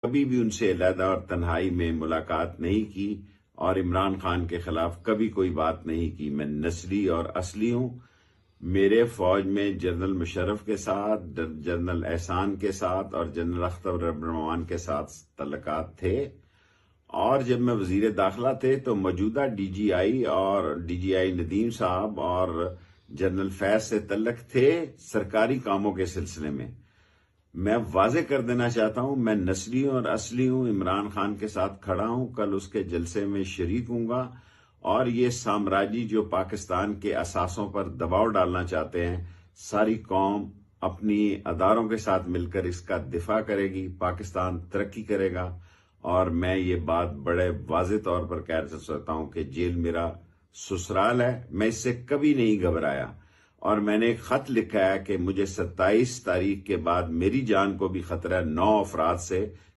कभी भी उनसे अलहदा और तन्हाई में मुलाकात नहीं की और इमरान खान के खिलाफ कभी कोई बात नहीं की। मैं नस्ली और असली हूं। मेरे फौज में जनरल मुशर्रफ के साथ, जनरल एहसान के साथ और जनरल अख्तर रबमान के साथ तल्लुकात थे। और जब मैं वजीर दाखिला थे तो मौजूदा डीजीआई और डीजीआई नदीम साहब और जनरल फैज से तल्लक थे सरकारी कामों के सिलसिले में। मैं वाजे कर देना चाहता हूं, मैं नस्ली और असली हूं। इमरान खान के साथ खड़ा हूं, कल उसके जलसे में शरीक हूंगा। और ये साम्राज्य जो पाकिस्तान के असासों पर दबाव डालना चाहते हैं, सारी कौम अपनी अदारों के साथ मिलकर इसका दिफा करेगी। पाकिस्तान तरक्की करेगा। और मैं ये बात बड़े वाजे तौर पर कह सकता हूं कि जेल मेरा ससुराल है। मैं इससे कभी नहीं घबराया। और मैंने एक खत लिखा है कि मुझे 27 तारीख के बाद मेरी जान को भी खतरा है 9 अफराद से